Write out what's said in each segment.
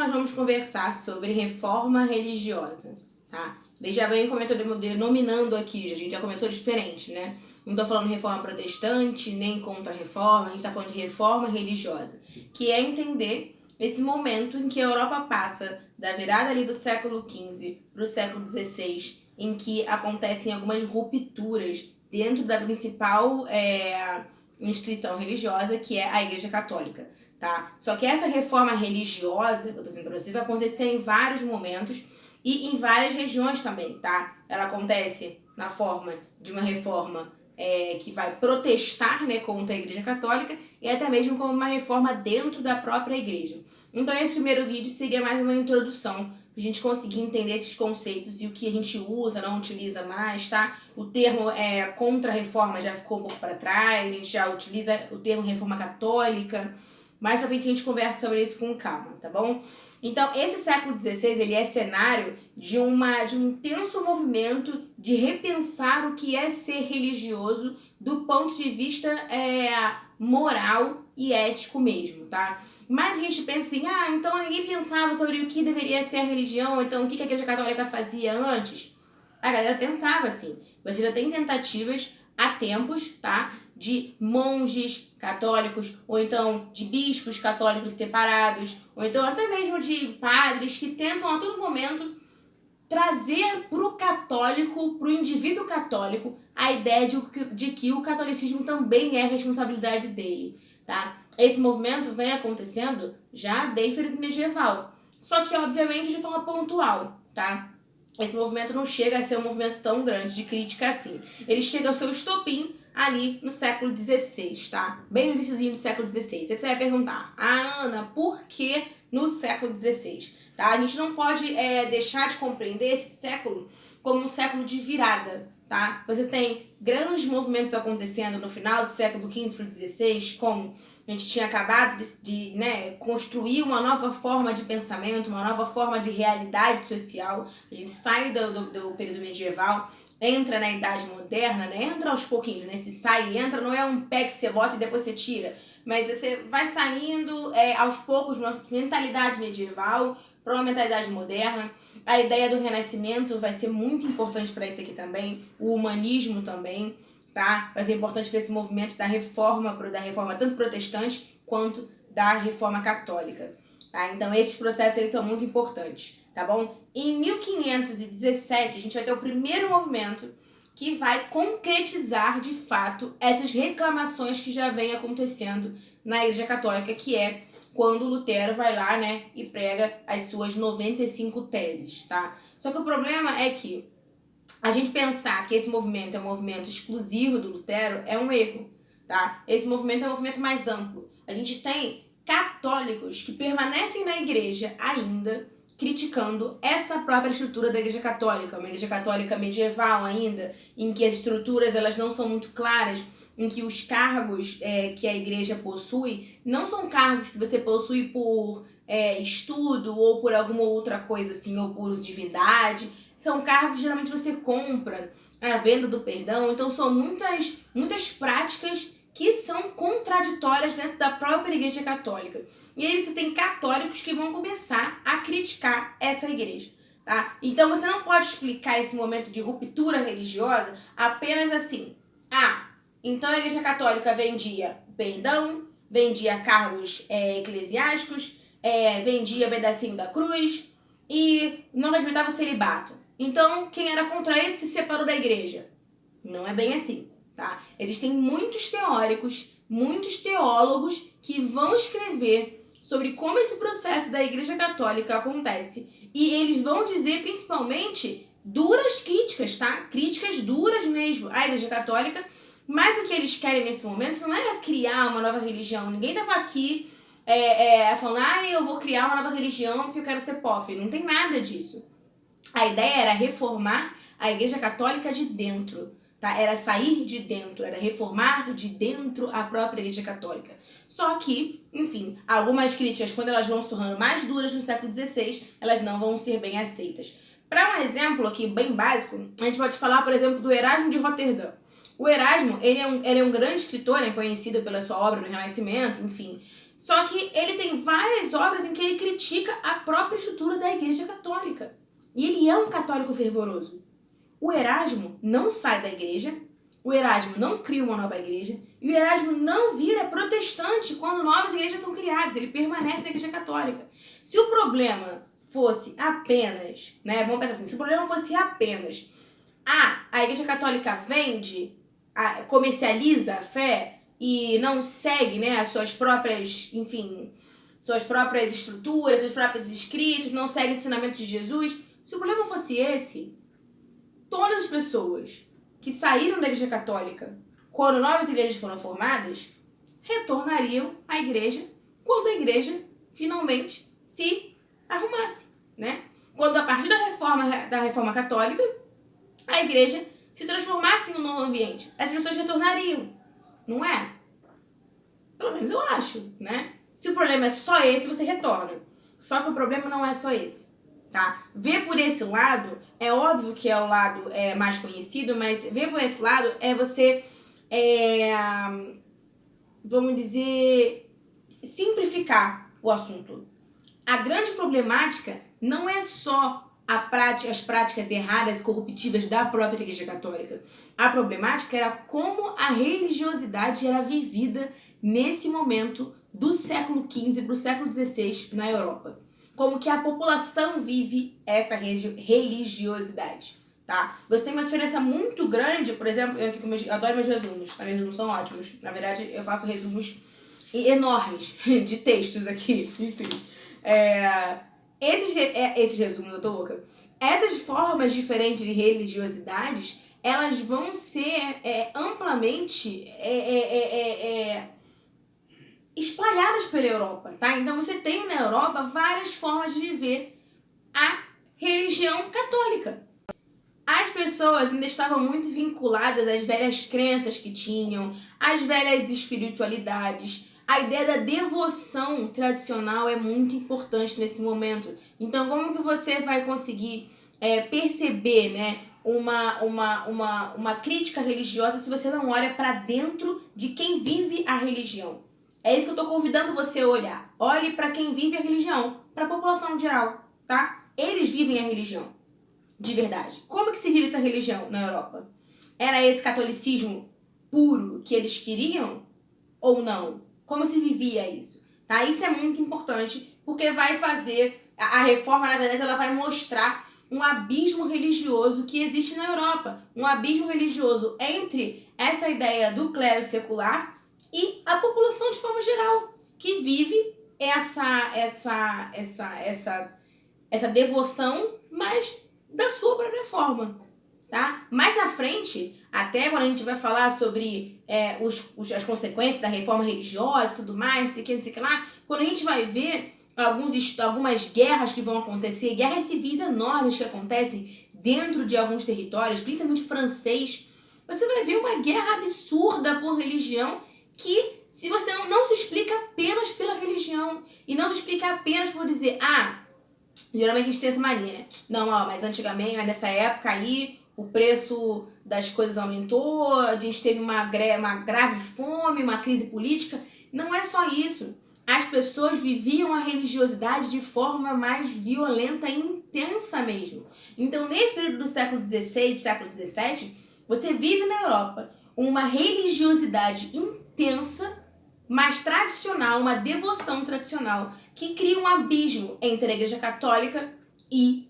nós vamos conversar sobre reforma religiosa, tá? Veja bem como eu estou denominando aqui, a gente já começou diferente, né? Não estou falando reforma protestante, nem contra-reforma, a gente está falando de reforma religiosa, que é entender esse momento em que a Europa passa da virada ali do século XV para o século XVI, em que acontecem algumas rupturas dentro da principal instituição religiosa, que é a Igreja Católica, tá? Só que essa reforma religiosa, que eu tô dizendo pra você, vai acontecer em vários momentos e em várias regiões também, tá? Ela acontece na forma de uma reforma que vai protestar, né, contra a Igreja Católica e até mesmo como uma reforma dentro da própria Igreja. Então esse primeiro vídeo seria mais uma introdução pra gente conseguir entender esses conceitos e o que a gente usa, não utiliza mais, tá? O termo contra-reforma já ficou um pouco para trás, a gente já utiliza o termo reforma católica. Mais pra frente a gente conversa sobre isso com calma, tá bom? Então, esse século XVI, ele é cenário de um intenso movimento de repensar o que é ser religioso do ponto de vista moral e ético mesmo, tá? Mas a gente pensa assim, então ninguém pensava sobre o que deveria ser a religião, então o que a Igreja Católica fazia antes? A galera pensava assim, você já tem tentativas há tempos, tá? De monges católicos, ou então de bispos católicos separados, ou então até mesmo de padres que tentam a todo momento trazer pro católico, pro indivíduo católico, a ideia de que o catolicismo também é responsabilidade dele, tá? Esse movimento vem acontecendo já desde o período medieval, só que obviamente de forma pontual, tá? Esse movimento não chega a ser um movimento tão grande de crítica assim. Ele chega ao seu estopim ali no século XVI, tá? Bem no iniciozinho do século XVI. Você vai perguntar, Ana, por que no século XVI? Tá? A gente não pode deixar de compreender esse século como um século de virada, tá? Você tem grandes movimentos acontecendo no final do século XV para o XVI, como a gente tinha acabado de construir uma nova forma de pensamento, uma nova forma de realidade social. A gente sai do período medieval, entra na idade moderna, né? Entra aos pouquinhos, né? Se sai e entra, não é um pé que você bota e depois você tira. Mas você vai saindo aos poucos de uma mentalidade medieval para uma mentalidade moderna. A ideia do renascimento vai ser muito importante para isso aqui também. O humanismo também, tá? Vai ser importante para esse movimento da reforma tanto protestante quanto da reforma católica, tá? Então esses processos eles são muito importantes, tá bom? Em 1517 a gente vai ter o primeiro movimento que vai concretizar de fato essas reclamações que já vem acontecendo na Igreja Católica, que é quando Lutero vai lá, né, e prega as suas 95 teses, tá? Só que o problema é que a gente pensar que esse movimento é um movimento exclusivo do Lutero é um erro, tá? Esse movimento é um movimento mais amplo. A gente tem católicos que permanecem na igreja ainda, criticando essa própria estrutura da Igreja Católica, uma Igreja Católica medieval ainda, em que as estruturas elas não são muito claras, em que os cargos que a igreja possui não são cargos que você possui por estudo ou por alguma outra coisa assim, ou por divindade. São cargos que geralmente você compra, a venda do perdão. Então são muitas práticas que são contraditórias dentro da própria Igreja Católica. E aí você tem católicos que vão começar a criticar essa igreja, tá? Então você não pode explicar esse momento de ruptura religiosa apenas assim. Então a Igreja Católica vendia perdão, vendia cargos eclesiásticos, vendia pedacinho da cruz e não respeitava o celibato. Então quem era contra isso se separou da igreja. Não é bem assim, tá? Existem muitos teóricos, muitos teólogos que vão escrever sobre como esse processo da Igreja Católica acontece. E eles vão dizer principalmente duras críticas, tá? Críticas duras mesmo à Igreja Católica. Mas o que eles querem nesse momento não é criar uma nova religião. Ninguém tava aqui falando, eu vou criar uma nova religião porque eu quero ser pop. Não tem nada disso. A ideia era reformar a Igreja Católica de dentro, tá? Era sair de dentro, era reformar de dentro a própria Igreja Católica. Só que, enfim, algumas críticas, quando elas vão se tornando mais duras no século XVI, elas não vão ser bem aceitas. Para um exemplo aqui bem básico, a gente pode falar, por exemplo, do Erasmo de Roterdã. O Erasmo, ele é um grande escritor, conhecido pela sua obra do Renascimento, enfim. Só que ele tem várias obras em que ele critica a própria estrutura da Igreja Católica. E ele é um católico fervoroso. O Erasmo não sai da igreja, o Erasmo não cria uma nova igreja, e o Erasmo não vira protestante quando novas igrejas são criadas, ele permanece na Igreja Católica. Se o problema fosse apenas, vamos pensar assim, se o problema fosse apenas, a Igreja Católica vende, comercializa a fé e não segue, as suas próprias, suas próprias estruturas, seus próprios escritos, não segue o ensinamento de Jesus, se o problema fosse esse, todas as pessoas que saíram da Igreja Católica quando novas igrejas foram formadas retornariam à igreja quando a igreja finalmente se arrumasse, Quando a partir da reforma católica a igreja se transformasse em um novo ambiente, as pessoas retornariam, não é? Pelo menos eu acho, Se o problema é só esse, você retorna. Só que o problema não é só esse. Tá? Ver por esse lado, é óbvio que é o lado mais conhecido, mas ver por esse lado é você, vamos dizer, simplificar o assunto. A grande problemática não é só as práticas erradas e corruptivas da própria Igreja Católica. A problemática era como a religiosidade era vivida nesse momento do século XV para o século XVI na Europa. Como que a população vive essa religiosidade, tá? Você tem uma diferença muito grande, por exemplo, eu adoro meus resumos, tá? Meus resumos são ótimos. Na verdade, eu faço resumos enormes de textos aqui, enfim. Esses resumos, eu tô louca. Essas formas diferentes de religiosidades, elas vão ser amplamente espalhadas pela Europa, tá? Então você tem na Europa várias formas de viver a religião católica. As pessoas ainda estavam muito vinculadas às velhas crenças que tinham, às velhas espiritualidades. A ideia da devoção tradicional é muito importante nesse momento. Então, como que você vai conseguir perceber, uma crítica religiosa se você não olha para dentro de quem vive a religião? É isso que eu tô convidando você a olhar. Olhe para quem vive a religião, para a população geral, tá? Eles vivem a religião, de verdade. Como que se vive essa religião na Europa? Era esse catolicismo puro que eles queriam ou não? Como se vivia isso? Tá? Isso é muito importante, porque vai fazer... A reforma, na verdade, ela vai mostrar um abismo religioso que existe na Europa. Um abismo religioso entre essa ideia do clero secular e a população de forma geral, que vive essa devoção, mas da sua própria forma, tá? Mais na frente, até quando a gente vai falar sobre as consequências da reforma religiosa e tudo mais, não sei o que lá, quando a gente vai ver algumas guerras que vão acontecer, guerras civis enormes que acontecem dentro de alguns territórios, principalmente francês, você vai ver uma guerra absurda por religião que, se você não se explica apenas pela religião e não se explica apenas por dizer, geralmente a gente tem essa mania, não, mas antigamente, nessa época aí, o preço das coisas aumentou, a gente teve uma grave fome, uma crise política. Não é só isso. As pessoas viviam a religiosidade de forma mais violenta e intensa mesmo. Então, nesse período do século XVI e século XVII, você vive na Europa uma religiosidade intensa, mais tradicional, uma devoção tradicional, que cria um abismo entre a Igreja Católica e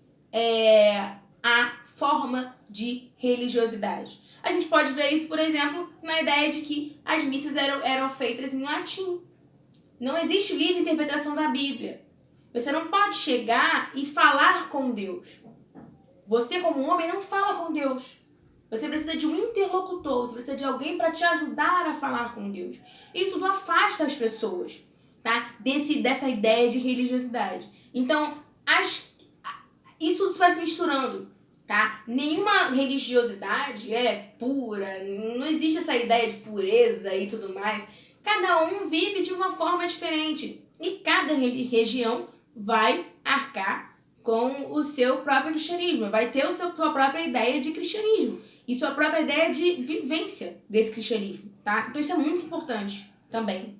a forma de religiosidade. A gente pode ver isso, por exemplo, na ideia de que as missas eram feitas em latim. Não existe livre interpretação da Bíblia. Você não pode chegar e falar com Deus. Você, como homem, não fala com Deus. Você precisa de um interlocutor, você precisa de alguém para te ajudar a falar com Deus. Isso tudo afasta as pessoas, tá? Dessa ideia de religiosidade. Então, isso tudo vai se misturando, tá? Nenhuma religiosidade é pura, não existe essa ideia de pureza e tudo mais. Cada um vive de uma forma diferente e cada região vai arcar com o seu próprio cristianismo, vai ter sua própria ideia de cristianismo e sua própria ideia de vivência desse cristianismo, tá? Então isso é muito importante também.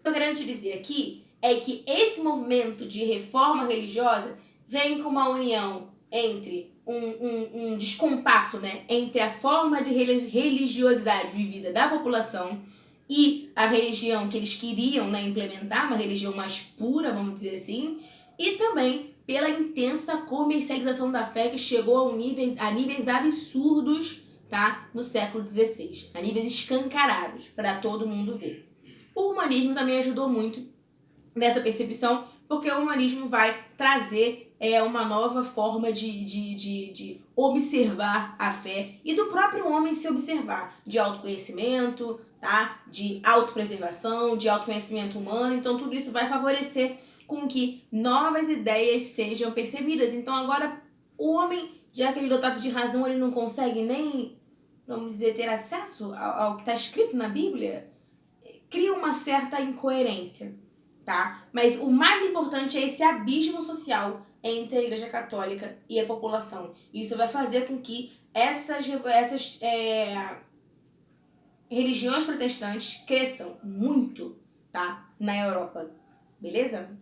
que eu tô querendo te dizer aqui é que esse movimento de reforma religiosa vem com uma união entre um descompasso, né, entre a forma de religiosidade vivida da população e a religião que eles queriam, né, implementar, uma religião mais pura, vamos dizer assim, e também pela intensa comercialização da fé que chegou a níveis absurdos, tá, no século XVI, a níveis escancarados para todo mundo ver. O humanismo também ajudou muito nessa percepção, porque o humanismo vai trazer uma nova forma de observar a fé e do próprio homem se observar, de autoconhecimento, tá? De autopreservação, de autoconhecimento humano. Então tudo isso vai favorecer com que novas ideias sejam percebidas. Então agora o homem, já que ele é dotado de razão, ele não consegue nem, vamos dizer, ter acesso ao que está escrito na Bíblia, cria uma certa incoerência, tá? Mas o mais importante é esse abismo social entre a Igreja Católica e a população. Isso vai fazer com que essas religiões protestantes cresçam muito, tá? Na Europa, beleza?